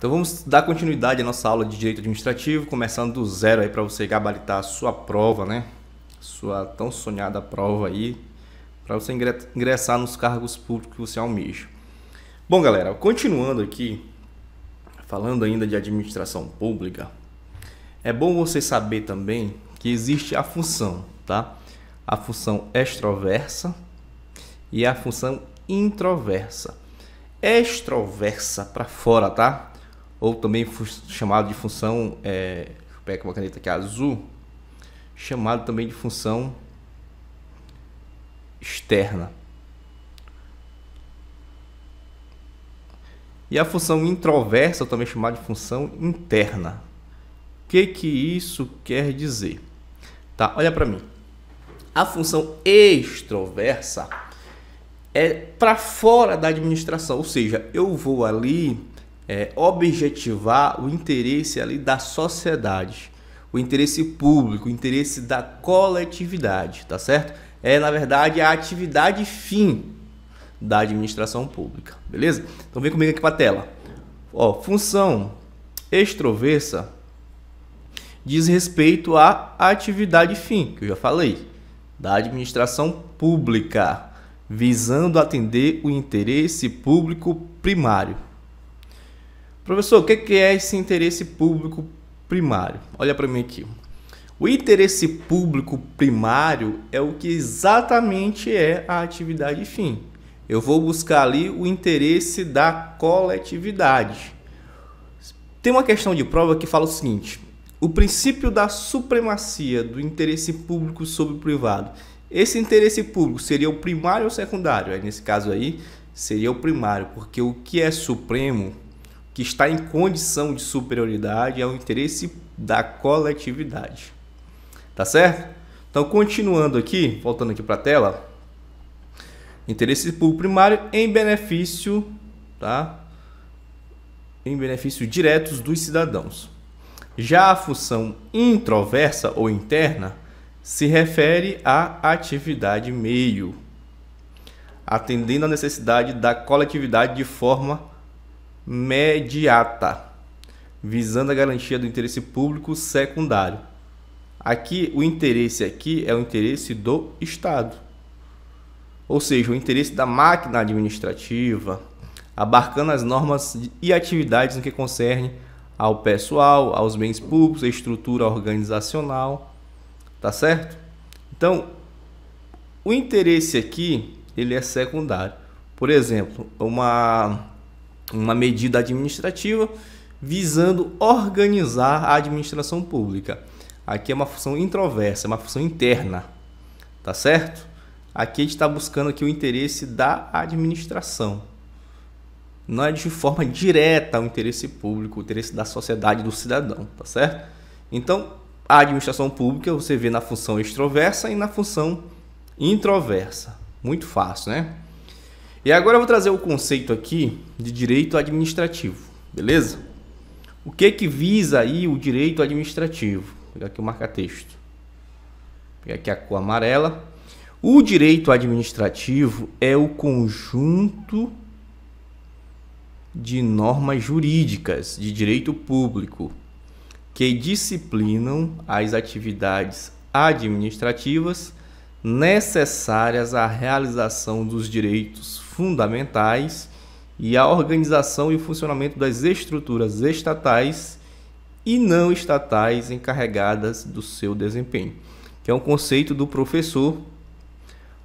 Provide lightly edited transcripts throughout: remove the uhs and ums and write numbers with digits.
Então vamos dar continuidade à nossa aula de Direito Administrativo, começando do zero aí para você gabaritar a sua prova, né? Sua tão sonhada prova aí, para você ingressar nos cargos públicos que você almeja. Bom, galera, continuando aqui, falando ainda de administração pública, é bom você saber também que existe a função, tá? A função extroversa e a função introversa. Extroversa para fora, tá? Ou também chamado de função, deixa eu pegar uma caneta aqui azul, chamado também de função externa. E a função introversa, também chamada de função interna. O que isso quer dizer? Tá, olha para mim. A função extroversa é para fora da administração, ou seja, eu vou ali objetivar o interesse ali da sociedade, o interesse público, o interesse da coletividade, tá certo? É, na verdade, a atividade fim da administração pública, beleza? Então vem comigo aqui para a tela. Ó, função extroversa diz respeito à atividade fim, que eu já falei, da administração pública, visando atender o interesse público primário. Professor, o que é esse interesse público primário? Olha para mim aqui. O interesse público primário é o que exatamente é a atividade fim. Eu vou buscar ali o interesse da coletividade. Tem uma questão de prova que fala o seguinte: o princípio da supremacia do interesse público sobre o privado. Esse interesse público seria o primário ou secundário? Aí, nesse caso aí, seria o primário, porque o que é supremo, que está em condição de superioridade, é o interesse da coletividade. Tá certo? Então, continuando aqui, voltando aqui para a tela, interesse público primário em benefício, tá? Em benefício diretos dos cidadãos. Já a função introversa ou interna se refere à atividade meio, atendendo à necessidade da coletividade de forma imediata, visando a garantia do interesse público secundário. Aqui, o interesse aqui é o interesse do Estado, ou seja, o interesse da máquina administrativa, abarcando as normas e atividades no que concerne ao pessoal, aos bens públicos, à estrutura organizacional, tá certo? Então, o interesse aqui, ele é secundário. Por exemplo, uma medida administrativa visando organizar a administração pública. Aqui é uma função introversa, é uma função interna, tá certo? Aqui a gente está buscando aqui o interesse da administração. Não é de forma direta o interesse público, o interesse da sociedade, do cidadão, tá certo? Então, a administração pública você vê na função extroversa e na função introversa. Muito fácil, né? E agora eu vou trazer o conceito aqui de direito administrativo, beleza? O que visa aí o direito administrativo? Vou pegar aqui o marca-texto. Vou pegar aqui a cor amarela. O direito administrativo é o conjunto de normas jurídicas de direito público que disciplinam as atividades administrativas necessárias à realização dos direitos fundamentais e à organização e funcionamento das estruturas estatais e não estatais encarregadas do seu desempenho, que é um conceito do professor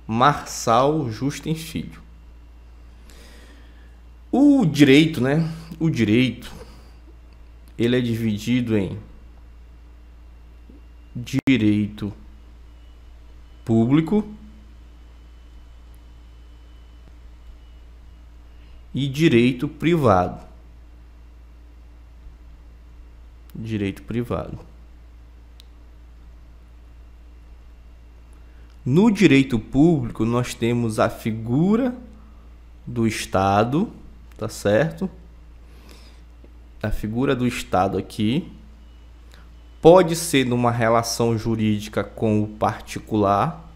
Marçal Justin Filho. O direito, né? O direito, ele é dividido em direito público e direito privado. Direito privado. No direito público, nós temos a figura do Estado, tá certo? A figura do Estado aqui pode ser numa relação jurídica com o particular.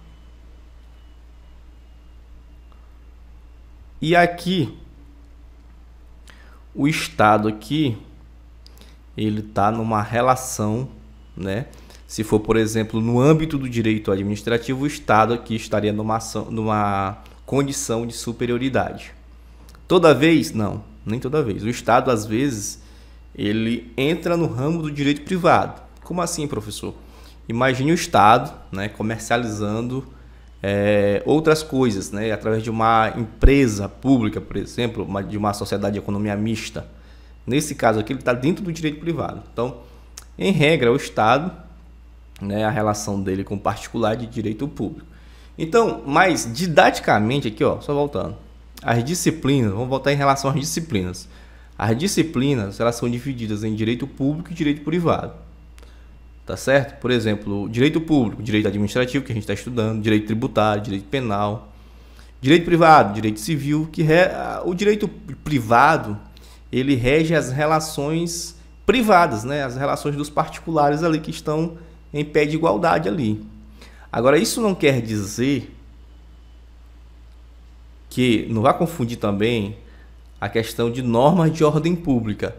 E aqui, o Estado aqui ele está numa relação, né? Se for, por exemplo, no âmbito do direito administrativo, o Estado aqui estaria numa condição de superioridade. Toda vez? Não, nem toda vez. O Estado, às vezes, ele entra no ramo do direito privado. Como assim, professor? Imagine o Estado, né, comercializando outras coisas, né, através de uma empresa pública, por exemplo, de uma sociedade de economia mista. Nesse caso aqui, ele está dentro do direito privado. Então, em regra, o Estado, né, a relação dele com o particular de direito público. Então, mas didaticamente aqui, ó, só voltando, as disciplinas, vamos voltar em relação às disciplinas. As disciplinas, elas são divididas em direito público e direito privado. Tá certo? Por exemplo, direito público, direito administrativo, que a gente está estudando, direito tributário, direito penal, direito privado, direito civil, o direito privado, ele rege as relações privadas, né? As relações dos particulares ali que estão em pé de igualdade ali. Agora, isso não quer dizer que, não vai confundir também a questão de normas de ordem pública.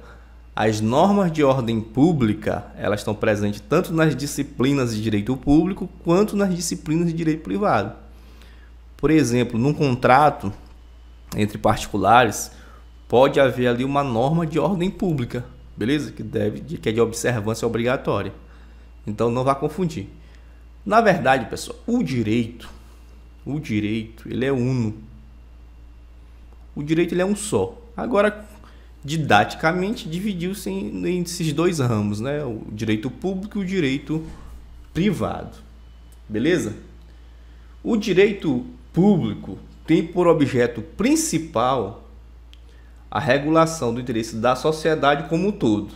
As normas de ordem pública, elas estão presentes tanto nas disciplinas de direito público quanto nas disciplinas de direito privado. Por exemplo, num contrato entre particulares, pode haver ali uma norma de ordem pública, beleza? Que é de observância obrigatória. Então não vá confundir. Na verdade, pessoal, o direito, ele é uno. O direito ele é um só. Agora, didaticamente, dividiu-se em esses dois ramos, né? O direito público e o direito privado. Beleza? O direito público tem por objeto principal a regulação do interesse da sociedade como um todo,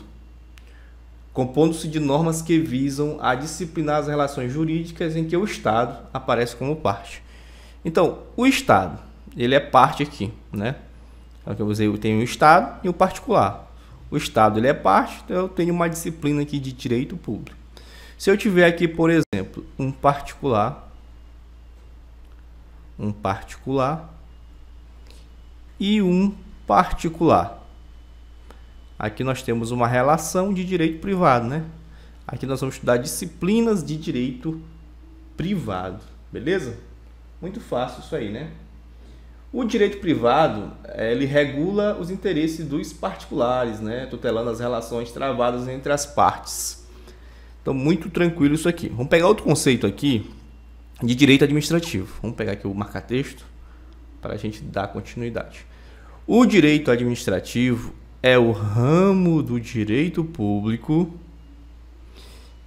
compondo-se de normas que visam a disciplinar as relações jurídicas em que o Estado aparece como parte. Então, o Estado, ele é parte aqui, né? Eu tenho o Estado e o particular. O Estado, ele é parte, então eu tenho uma disciplina aqui de direito público. Se eu tiver aqui, por exemplo, um particular e um particular. Aqui nós temos uma relação de direito privado, né? Aqui nós vamos estudar disciplinas de direito privado, beleza? Muito fácil isso aí, né? O direito privado, ele regula os interesses dos particulares, né? Tutelando as relações travadas entre as partes. Então, muito tranquilo isso aqui. Vamos pegar outro conceito aqui de direito administrativo. Vamos pegar aqui o marca-texto para a gente dar continuidade. O direito administrativo é o ramo do direito público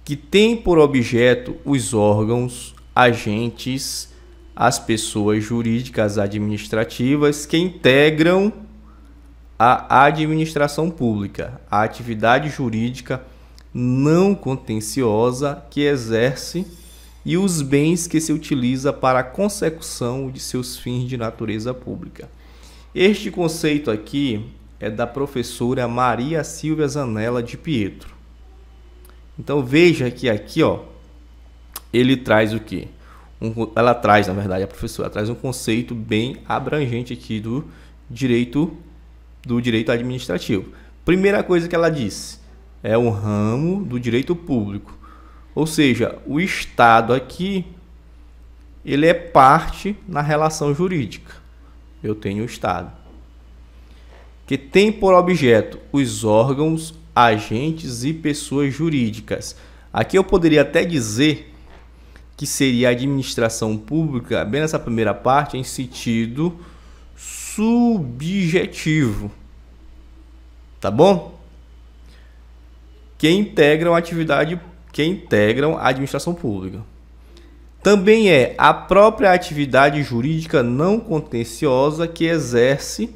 que tem por objeto os órgãos, agentes, as pessoas jurídicas administrativas que integram a administração pública, a atividade jurídica não contenciosa que exerce e os bens que se utiliza para a consecução de seus fins de natureza pública. Este conceito aqui é da professora Maria Silvia Zanella de Pietro. Então veja que aqui, ó, ele traz o quê? Ela traz, na verdade, a professora traz um conceito bem abrangente aqui do direito administrativo. Primeira coisa que ela disse, é um ramo do direito público. Ou seja, o Estado aqui, ele é parte na relação jurídica. Eu tenho o Estado, que tem por objeto os órgãos, agentes e pessoas jurídicas. Aqui eu poderia até dizer que seria a administração pública, bem nessa primeira parte, em sentido subjetivo. Tá bom? Que integram a administração pública. Também é a própria atividade jurídica não contenciosa que exerce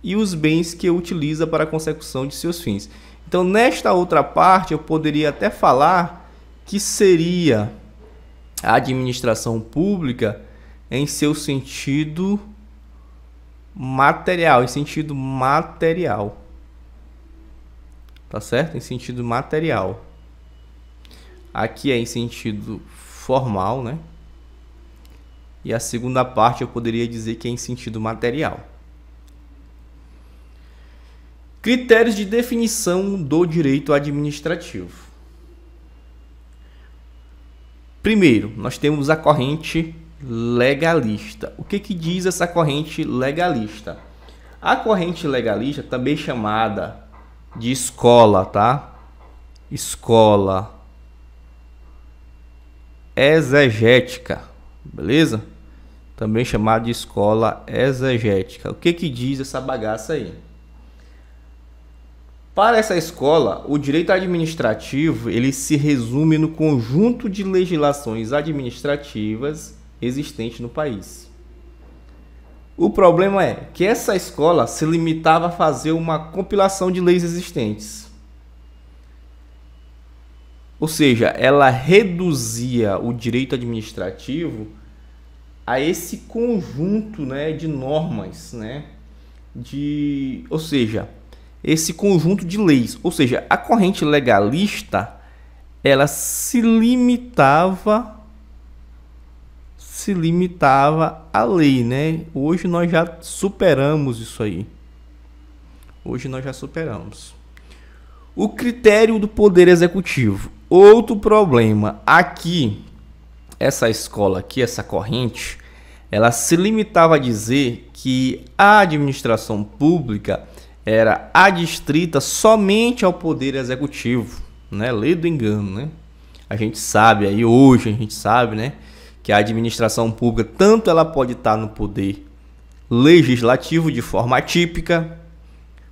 e os bens que utiliza para a consecução de seus fins. Então, nesta outra parte, eu poderia até falar que seria a administração pública em seu sentido material, tá certo? Em sentido material. Aqui é em sentido formal, né? E a segunda parte eu poderia dizer que é em sentido material. Critérios de definição do direito administrativo. Primeiro, nós temos a corrente legalista. O que diz essa corrente legalista? A corrente legalista, também chamada de escola, tá? Escola exegética, beleza? Também chamada de escola exegética. O que diz essa bagaça aí? Para essa escola, o direito administrativo ele se resume no conjunto de legislações administrativas existentes no país. O problema é que essa escola se limitava a fazer uma compilação de leis existentes. Ou seja, ela reduzia o direito administrativo a esse conjunto, né, de normas, né, ou seja, esse conjunto de leis. Ou seja, a corrente legalista ela se limitava à lei, né? Hoje nós já superamos isso aí. O critério do poder executivo. Outro problema. Aqui, essa escola aqui, essa corrente, ela se limitava a dizer que a administração pública era adstrita somente ao poder executivo, né? Lei do engano, né? A gente sabe aí, hoje a gente sabe, né, que a administração pública, tanto ela pode estar no poder legislativo de forma atípica,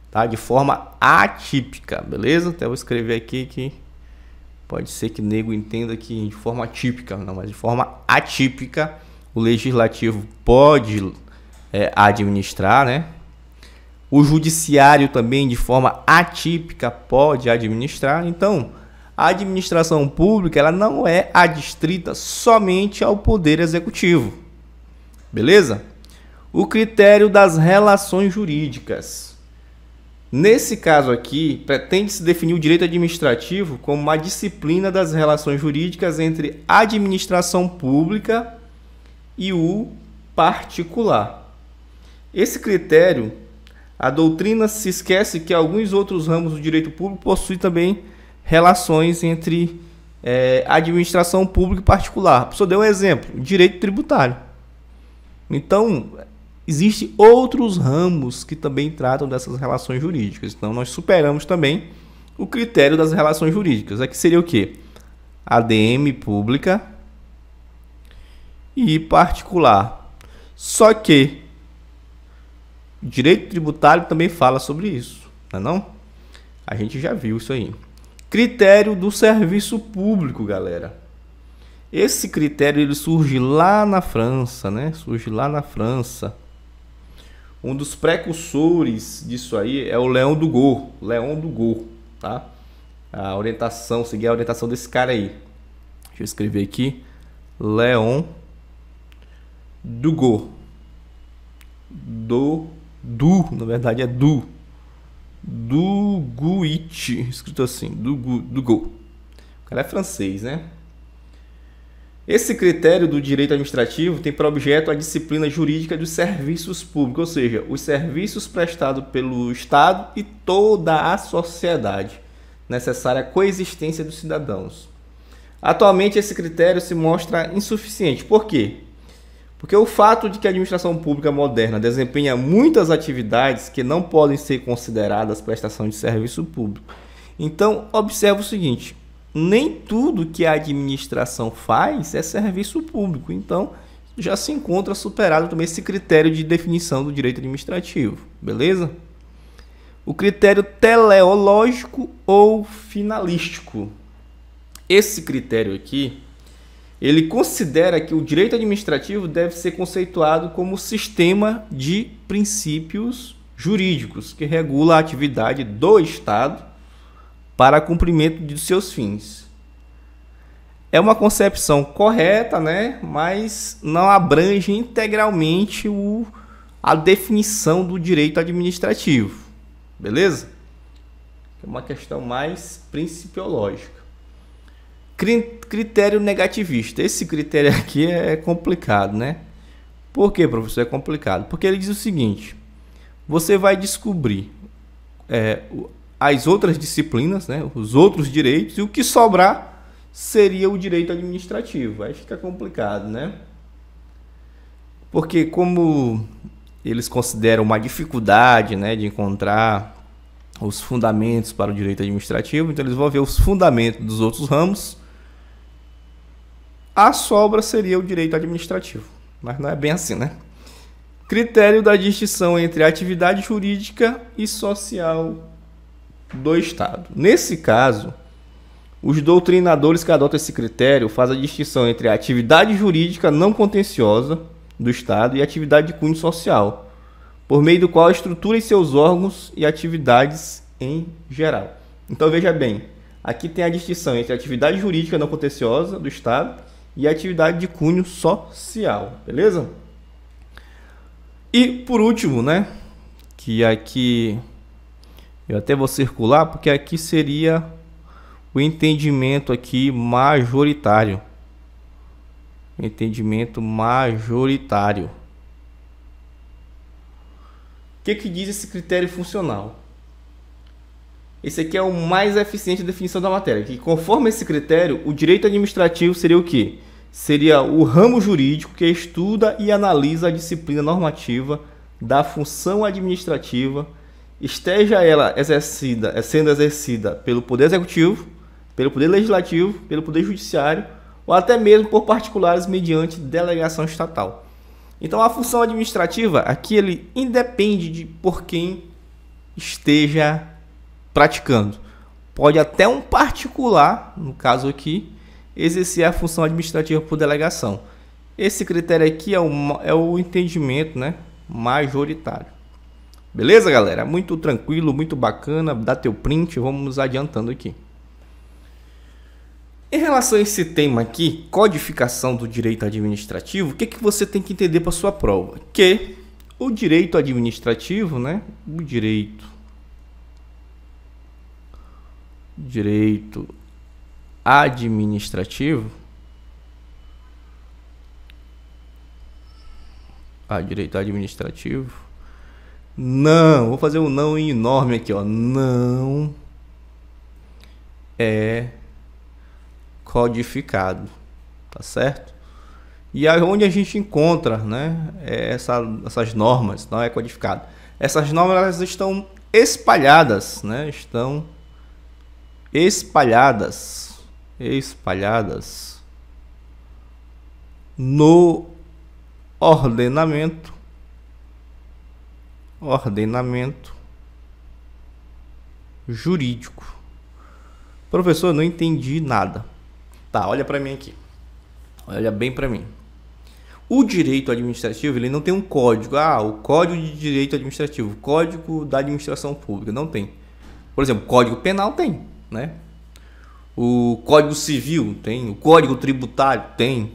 tá? De forma atípica, beleza? Até vou escrever aqui que pode ser que nego entenda que de forma atípica, não, mas de forma atípica o legislativo pode administrar, né? O judiciário também, de forma atípica, pode administrar. Então, a administração pública ela não é adstrita somente ao poder executivo. Beleza? O critério das relações jurídicas. Nesse caso aqui, pretende-se definir o direito administrativo como uma disciplina das relações jurídicas entre a administração pública e o particular. Esse critério, a doutrina se esquece que alguns outros ramos do direito público possuem também relações entre administração pública e particular. A pessoa deu um exemplo, direito tributário. Então, existem outros ramos que também tratam dessas relações jurídicas. Então, nós superamos também o critério das relações jurídicas. Aqui seria o quê? ADM pública e particular. Só que o direito tributário também fala sobre isso, não é não? A gente já viu isso aí. Critério do serviço público, galera. Esse critério ele surge lá na França, né? Um dos precursores disso aí é o Léon Dugo, tá? Seguir a orientação desse cara aí. Deixa eu escrever aqui. Léon Dugo. Na verdade é Duguit, escrito assim, Dugo. O cara é francês, né? Esse critério do direito administrativo tem por objeto a disciplina jurídica dos serviços públicos, ou seja, os serviços prestados pelo Estado e toda a sociedade, necessária à coexistência dos cidadãos. Atualmente esse critério se mostra insuficiente. Por quê? Porque o fato de que a administração pública moderna desempenha muitas atividades que não podem ser consideradas prestação de serviço público. Então, observe o seguinte, nem tudo que a administração faz é serviço público. Então, já se encontra superado também esse critério de definição do direito administrativo. Beleza? O critério teleológico ou finalístico. Esse critério aqui, ele considera que o direito administrativo deve ser conceituado como sistema de princípios jurídicos que regula a atividade do Estado para cumprimento de seus fins. É uma concepção correta, né? Mas não abrange integralmente a definição do direito administrativo. Beleza? É uma questão mais principiológica. Critério negativista. Esse critério aqui é complicado, né? Por que, professor, é complicado? Porque ele diz o seguinte: você vai descobrir as outras disciplinas, né, os outros direitos, e o que sobrar seria o direito administrativo. Aí fica complicado, né? Porque como eles consideram uma dificuldade, né, de encontrar os fundamentos para o direito administrativo, então eles vão ver os fundamentos dos outros ramos, a sobra seria o direito administrativo. Mas não é bem assim, né? Critério da distinção entre atividade jurídica e social do Estado. Nesse caso, os doutrinadores que adotam esse critério fazem a distinção entre a atividade jurídica não contenciosa do Estado e a atividade de cunho social, por meio do qual estrutura seus órgãos e atividades em geral. Então veja bem, aqui tem a distinção entre a atividade jurídica não contenciosa do Estado e a atividade de cunho social, beleza? E por último, né, que aqui eu até vou circular, porque aqui seria o entendimento aqui majoritário. Entendimento majoritário. O que diz esse critério funcional? Esse aqui é o mais eficiente da definição da matéria. Que conforme esse critério, o direito administrativo seria o quê? Seria o ramo jurídico que estuda e analisa a disciplina normativa da função administrativa, esteja ela sendo exercida pelo Poder Executivo, pelo Poder Legislativo, pelo Poder Judiciário, ou até mesmo por particulares mediante delegação estatal. Então a função administrativa aqui ele independe de por quem esteja praticando. Pode até um particular, no caso aqui, exercer a função administrativa por delegação. Esse critério aqui é o entendimento, né, majoritário. Beleza, galera? Muito tranquilo, muito bacana. Dá teu print, vamos adiantando aqui. Em relação a esse tema aqui, codificação do direito administrativo, o que você tem que entender para sua prova? Que o direito administrativo, né, o direito administrativo, direito administrativo, não, vou fazer um não enorme aqui, ó, não é codificado, tá certo? E aí onde a gente encontra, né, essas normas, não é codificado. Essas normas elas estão espalhadas, né, estão espalhadas no ordenamento jurídico. Professor, eu não entendi nada. Tá, olha para mim aqui. Olha bem para mim. O direito administrativo, ele não tem um código. O Código de Direito Administrativo, Código da Administração Pública, não tem. Por exemplo, Código Penal tem, né? O Código Civil tem, o Código Tributário tem.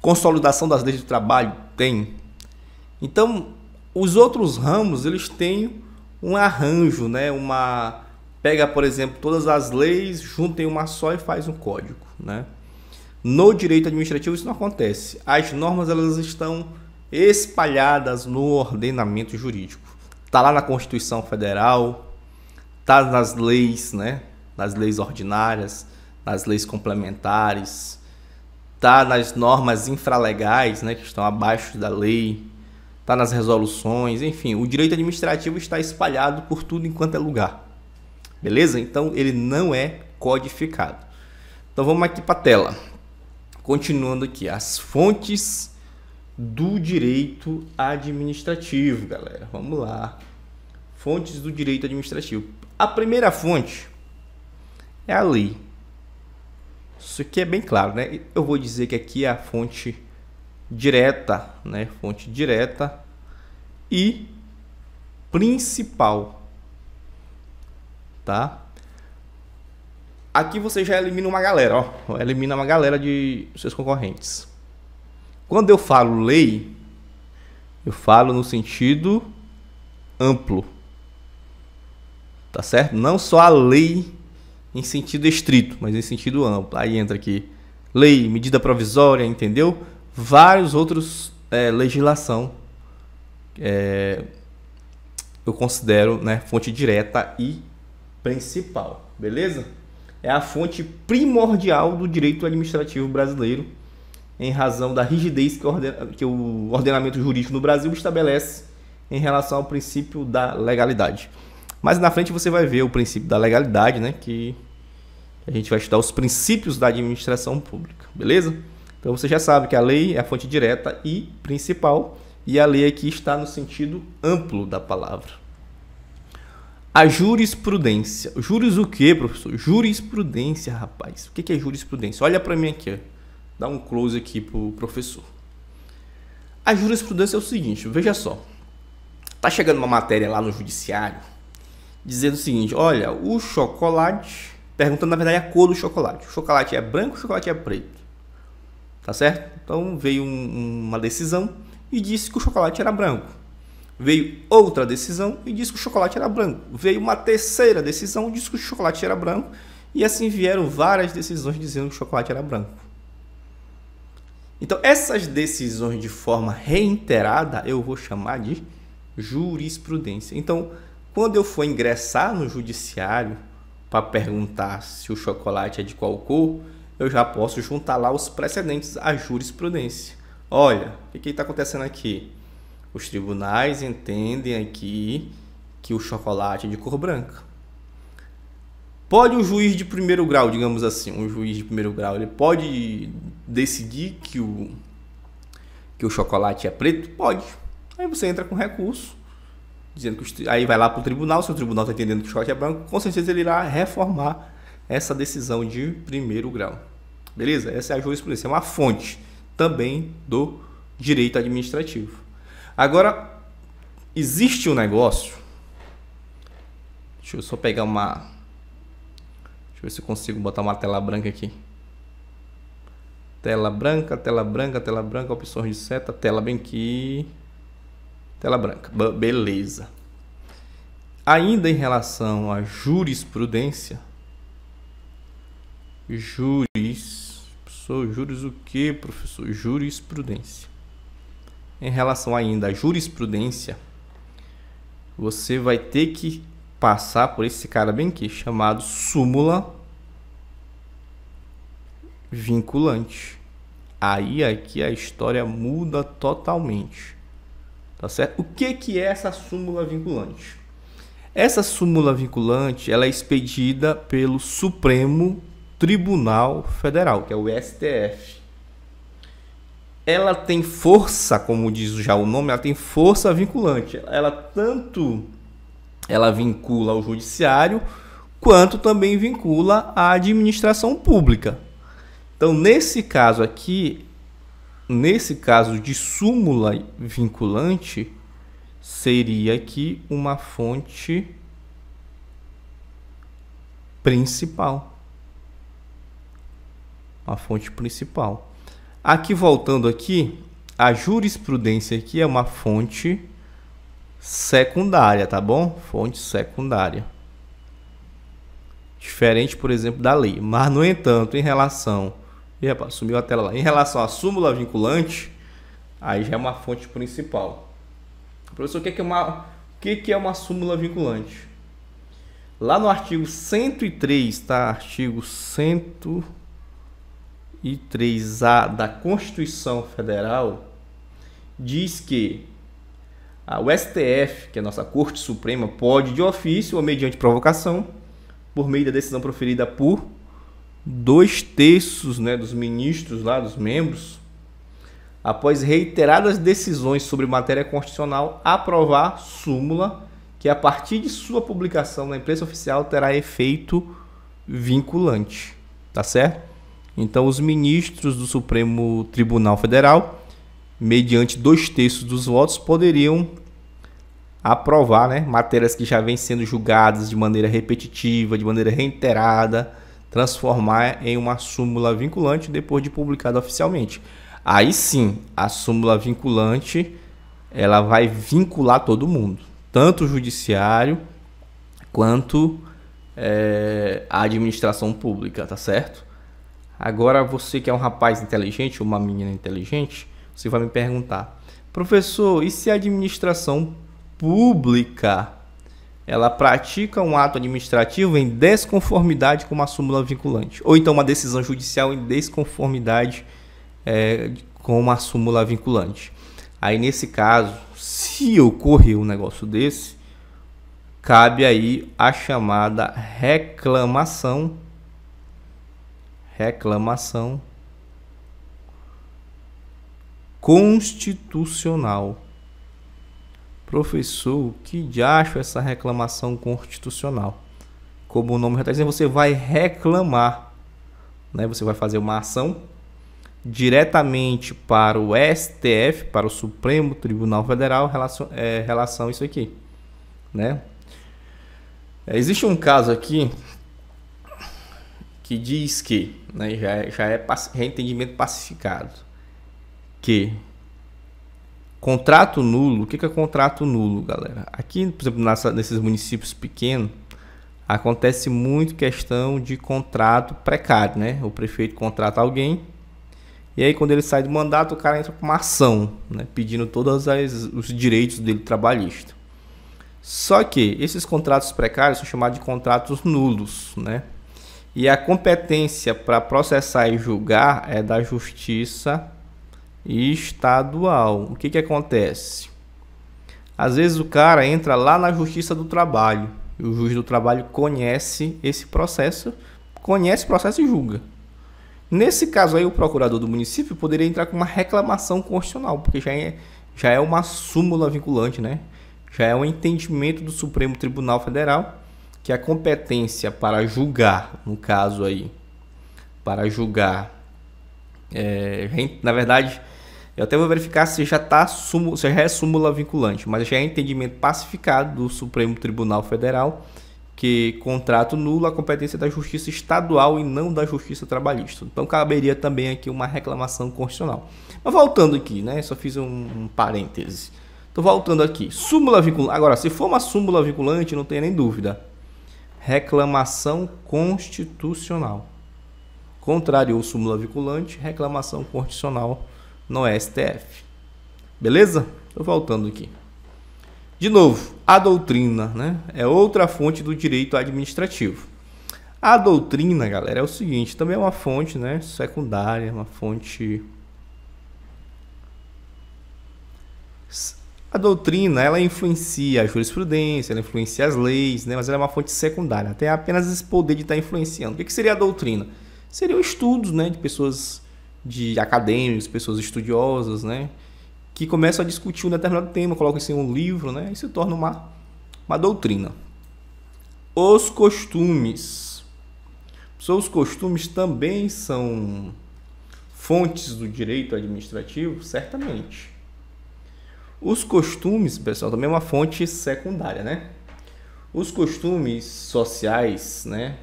Consolidação das leis do trabalho tem. Então, os outros ramos, eles têm um arranjo, né? Pega, por exemplo, todas as leis, junta em uma só e faz um código, né? No direito administrativo isso não acontece. As normas elas estão espalhadas no ordenamento jurídico. Tá lá na Constituição Federal, tá nas leis, né? Nas leis ordinárias, nas leis complementares, tá nas normas infralegais, né? Que estão abaixo da lei, tá nas resoluções, enfim, o direito administrativo está espalhado por tudo enquanto é lugar. Beleza? Então ele não é codificado. Então vamos aqui para a tela. Continuando aqui, as fontes do direito administrativo, galera. Vamos lá. Fontes do direito administrativo. A primeira fonte é a lei. Isso aqui é bem claro, né? Eu vou dizer que aqui é a fonte direta, né? Fonte direta e principal, tá? Aqui você já elimina uma galera, ó. Elimina uma galera de seus concorrentes. Quando eu falo lei, eu falo no sentido amplo, tá certo? Não só a lei em sentido estrito, mas em sentido amplo. Aí entra aqui lei, medida provisória, entendeu? Vários outros legislação eu considero, né, fonte direta e principal, beleza? É a fonte primordial do direito administrativo brasileiro, em razão da rigidez que o ordenamento jurídico no Brasil estabelece em relação ao princípio da legalidade. Mas na frente você vai ver o princípio da legalidade, né, que a gente vai estudar os princípios da administração pública, beleza? Então você já sabe que a lei é a fonte direta e principal, e a lei aqui está no sentido amplo da palavra. A jurisprudência. Juris o quê, professor? Jurisprudência, rapaz. O que é jurisprudência? Olha para mim aqui, ó. Dá um close aqui pro professor. A jurisprudência é o seguinte, veja só. Tá chegando uma matéria lá no judiciário dizendo o seguinte, olha, o chocolate, perguntando na verdade a cor do chocolate. O chocolate é branco, o chocolate é preto. Tá certo? Então veio uma decisão e disse que o chocolate era branco. Veio outra decisão e disse que o chocolate era branco. Veio uma terceira decisão e disse que o chocolate era branco. E assim vieram várias decisões dizendo que o chocolate era branco. Então essas decisões de forma reiterada eu vou chamar de jurisprudência. Então quando eu for ingressar no judiciário para perguntar se o chocolate é de qual cor, eu já posso juntar lá os precedentes à jurisprudência. Olha, o que está acontecendo aqui? Os tribunais entendem aqui que o chocolate é de cor branca. Pode o juiz de primeiro grau, digamos assim, um juiz de primeiro grau, ele pode decidir que o chocolate é preto? Pode. Aí você entra com recurso, dizendo que aí vai lá para o tribunal, se o tribunal está entendendo que o chocolate é branco, com certeza ele irá reformar essa decisão de primeiro grau. Beleza? Essa é a jurisprudência, é uma fonte também do direito administrativo. Agora, existe um negócio, deixa eu só pegar deixa eu ver se eu consigo botar uma tela branca aqui. Tela branca, opções de seta, tela bem aqui, tela branca, beleza. Ainda em relação à jurisprudência, juris o que, professor? Jurisprudência. Em relação ainda à jurisprudência, você vai ter que passar por esse cara bem aqui, chamado súmula vinculante. Aí aqui a história muda totalmente. Tá certo? O que é essa súmula vinculante? Essa súmula vinculante, ela é expedida pelo Supremo Tribunal Federal, que é o STF. Ela tem força, como diz já o nome, ela tem força vinculante. Ela vincula o judiciário, quanto também vincula a administração pública. Então, nesse caso aqui, nesse caso de súmula vinculante, seria aqui uma fonte principal. Uma fonte principal. Aqui, voltando aqui, a jurisprudência aqui é uma fonte secundária, tá bom? Fonte secundária. Diferente, por exemplo, da lei. Mas, no entanto, em relação... Ih, rapaz, sumiu a tela lá. Em relação à súmula vinculante, aí já é uma fonte principal. Professor, o que é uma súmula vinculante? Lá no artigo 103, tá? Artigo 103A da Constituição Federal, diz que o STF, que é a nossa Corte Suprema, pode, de ofício ou mediante provocação, por meio da decisão proferida por 2/3, né, dos ministros lá, dos membros, após reiteradas decisões sobre matéria constitucional, aprovar súmula que, a partir de sua publicação na imprensa oficial, terá efeito vinculante. Tá certo? Então, os ministros do Supremo Tribunal Federal, mediante 2/3 dos votos, poderiam aprovar, né, matérias que já vêm sendo julgadas de maneira repetitiva, de maneira reiterada, transformar em uma súmula vinculante depois de publicada oficialmente. Aí sim, a súmula vinculante, ela vai vincular todo mundo, tanto o judiciário quanto a administração pública, tá certo? Agora, você que é um rapaz inteligente, uma menina inteligente, você vai me perguntar, professor, e se a administração pública ela pratica um ato administrativo em desconformidade com uma súmula vinculante, ou então uma decisão judicial em desconformidade com uma súmula vinculante. Aí, nesse caso, se ocorrer um negócio desse, cabe aí a chamada reclamação constitucional. Professor, que diacho é essa reclamação constitucional? Como o nome já está dizendo, você vai reclamar, né? Você vai fazer uma ação diretamente para o STF, para o Supremo Tribunal Federal, relação a isso aqui, né? Existe um caso aqui que diz que, né, já é entendimento pacificado, que contrato nulo. O que é contrato nulo, galera? Aqui, por exemplo, nesses municípios pequenos, acontece muito questão de contrato precário, né? O prefeito contrata alguém e aí, quando ele sai do mandato, o cara entra com uma ação, né, pedindo todos os direitos dele trabalhista. Só que esses contratos precários são chamados de contratos nulos, né? E a competência para processar e julgar é da Justiça Estadual. O que acontece? Às vezes o cara entra lá na Justiça do Trabalho e o juiz do trabalho conhece esse processo, e julga. Nesse caso aí, o procurador do município poderia entrar com uma reclamação constitucional, porque já é uma súmula vinculante, né? Já é um entendimento do Supremo Tribunal Federal que a competência para julgar, no caso aí, na verdade, eu até vou verificar se já é súmula vinculante, mas já é entendimento pacificado do Supremo Tribunal Federal que contrato nulo a competência da Justiça Estadual e não da Justiça Trabalhista. Então caberia também aqui uma reclamação constitucional. Mas voltando aqui, né? Só fiz um parêntese. Tô voltando aqui. Súmula vinculante. Agora, se for uma súmula vinculante, não tem nem dúvida. Reclamação constitucional. Contrariou súmula vinculante, reclamação constitucional no STF. Beleza? Tô voltando aqui. De novo, a doutrina, né, é outra fonte do direito administrativo. A doutrina, galera, é o seguinte, também é uma fonte, né, secundária, uma fonte... A doutrina, ela influencia a jurisprudência, ela influencia as leis, né, mas ela é uma fonte secundária, tem apenas esse poder de estar influenciando. O que seria a doutrina? Seriam estudos, né, de pessoas, de acadêmicos, pessoas estudiosas, né, que começam a discutir um determinado tema, colocam isso em um livro, né, e se torna uma doutrina. Os costumes. Os costumes também são fontes do direito administrativo? Certamente. Os costumes, pessoal, também é uma fonte secundária, né? Os costumes sociais, né,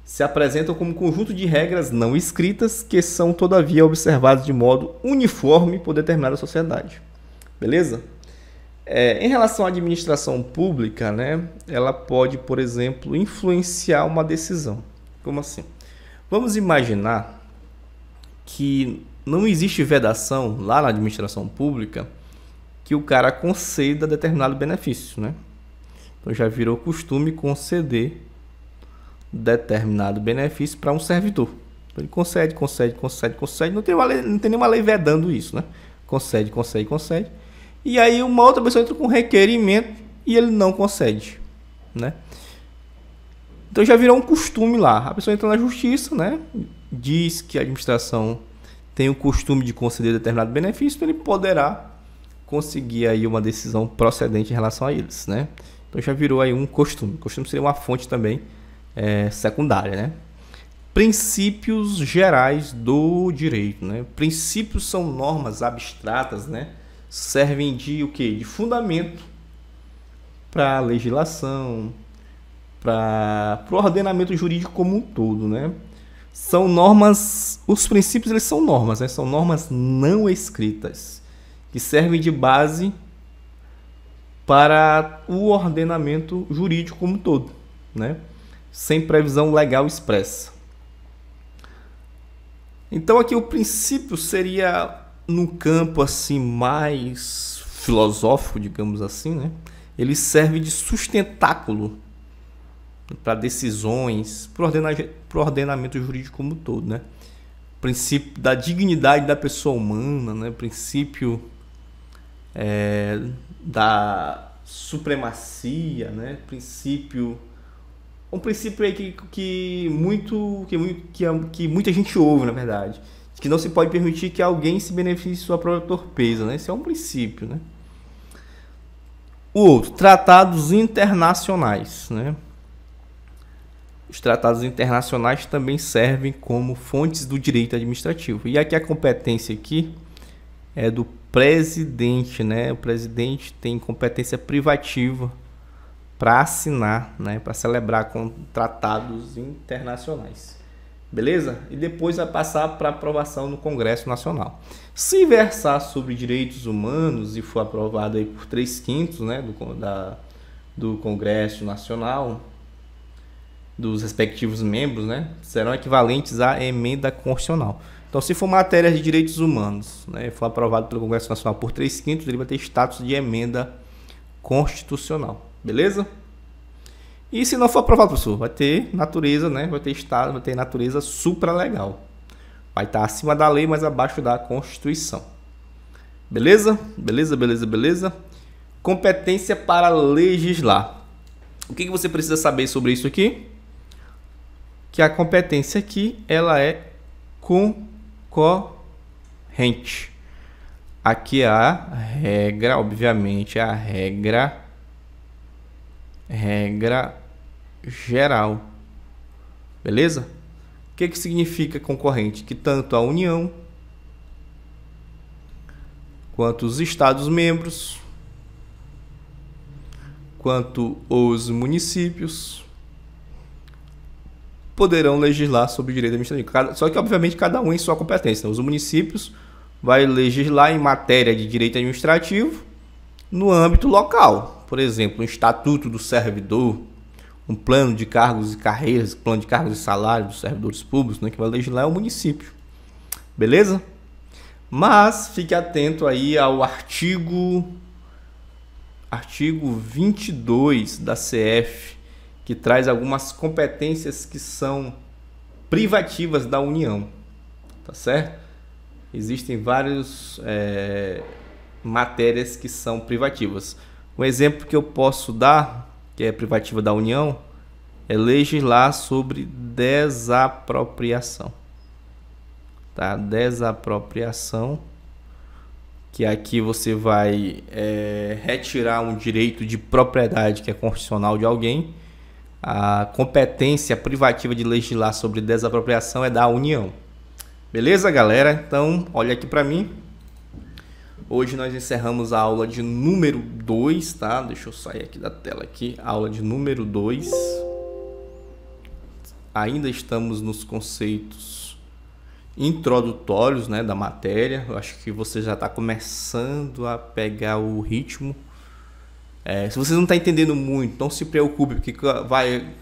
se apresentam como um conjunto de regras não escritas que são, todavia, observadas de modo uniforme por determinada sociedade. Beleza? Em relação à administração pública, né, ela pode, por exemplo, influenciar uma decisão. Como assim? Vamos imaginar que não existe vedação lá na administração pública que o cara conceda determinado benefício, né? Então já virou costume conceder determinado benefício para um servidor. Então ele concede, não tem nenhuma lei vedando isso, né? Concede. E aí uma outra pessoa entra com requerimento e ele não concede, né? Então já virou um costume lá. A pessoa entra na justiça, né? Diz que a administração tem o costume de conceder determinado benefício, então ele poderá conseguir aí uma decisão procedente em relação a eles, né? Então já virou aí um costume. O costume seria uma fonte também secundária, né? Princípios gerais do direito, né? Princípios são normas abstratas, né? Servem de o quê? De fundamento para a legislação, para o ordenamento jurídico como um todo, né? São normas, os princípios eles são normas, né? São normas não escritas que servem de base para o ordenamento jurídico como um todo, né? Sem previsão legal expressa. Então aqui o princípio seria no campo assim mais filosófico, digamos assim, né? ele serve de sustentáculo para decisões, para o ordenamento jurídico como um todo, né? Princípio da dignidade da pessoa humana, né? Princípio da supremacia, né? Um princípio aí que muita gente ouve, na verdade, que não se pode permitir que alguém se beneficie de sua própria torpeza, né? Esse é um princípio, né? O outro, tratados internacionais, né? Os tratados internacionais também servem como fontes do direito administrativo. E aqui a competência aqui é do presidente, né? O presidente tem competência privativa para assinar, né? Para celebrar com tratados internacionais. Beleza? E depois vai passar para aprovação no Congresso Nacional. Se versar sobre direitos humanos e for aprovado aí por 3/5, né? do Congresso Nacional, dos respectivos membros, né, serão equivalentes à emenda constitucional. Então, se for matéria de direitos humanos, né, for aprovado pelo Congresso Nacional por 3/5, ele vai ter status de emenda constitucional, beleza? E se não for aprovado, professor, vai ter natureza, né, vai ter natureza supralegal. Vai estar acima da lei, mas abaixo da Constituição. Beleza? Beleza. Competência para legislar. O que você precisa saber sobre isso aqui? Que a competência aqui, ela é concorrente. Aqui é a regra, obviamente, a regra geral. Beleza? O que significa concorrente? Que tanto a União quanto os Estados-membros, quanto os municípios poderão legislar sobre direito administrativo. Só que, obviamente, cada um em sua competência. Os municípios vai legislar em matéria de direito administrativo no âmbito local. Por exemplo, um estatuto do servidor, um plano de cargos e carreiras, plano de cargos e salários dos servidores públicos, né, que vai legislar é o município. Beleza? Mas fique atento aí ao artigo 22 da CF, que traz algumas competências que são privativas da União, tá certo? Existem várias matérias que são privativas. Um exemplo que eu posso dar, que é privativa da União, é legislar sobre desapropriação. Tá? Desapropriação, que aqui você vai retirar um direito de propriedade que é constitucional de alguém. A competência privativa de legislar sobre desapropriação é da União. Beleza, galera? Então, olha aqui para mim. Hoje nós encerramos a aula de número 2, tá? Deixa eu sair aqui da tela aqui. Aula de número 2. Ainda estamos nos conceitos introdutórios, né, da matéria. Eu acho que você já está começando a pegar o ritmo. Se você não está entendendo muito, não se preocupe, porque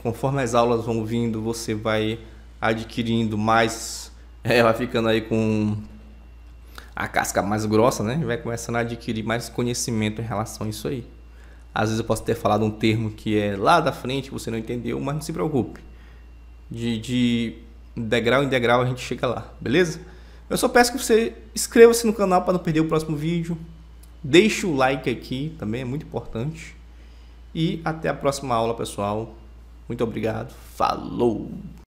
conforme as aulas vão vindo, você vai adquirindo mais, vai ficando aí com a casca mais grossa, né? E vai começando a adquirir mais conhecimento em relação a isso aí. Às vezes eu posso ter falado um termo que é lá da frente, que você não entendeu, mas não se preocupe. De degrau em degrau a gente chega lá, beleza? Eu só peço que você inscreva-se no canal para não perder o próximo vídeo. Deixe o like aqui, também é muito importante. E até a próxima aula, pessoal. Muito obrigado. Falou!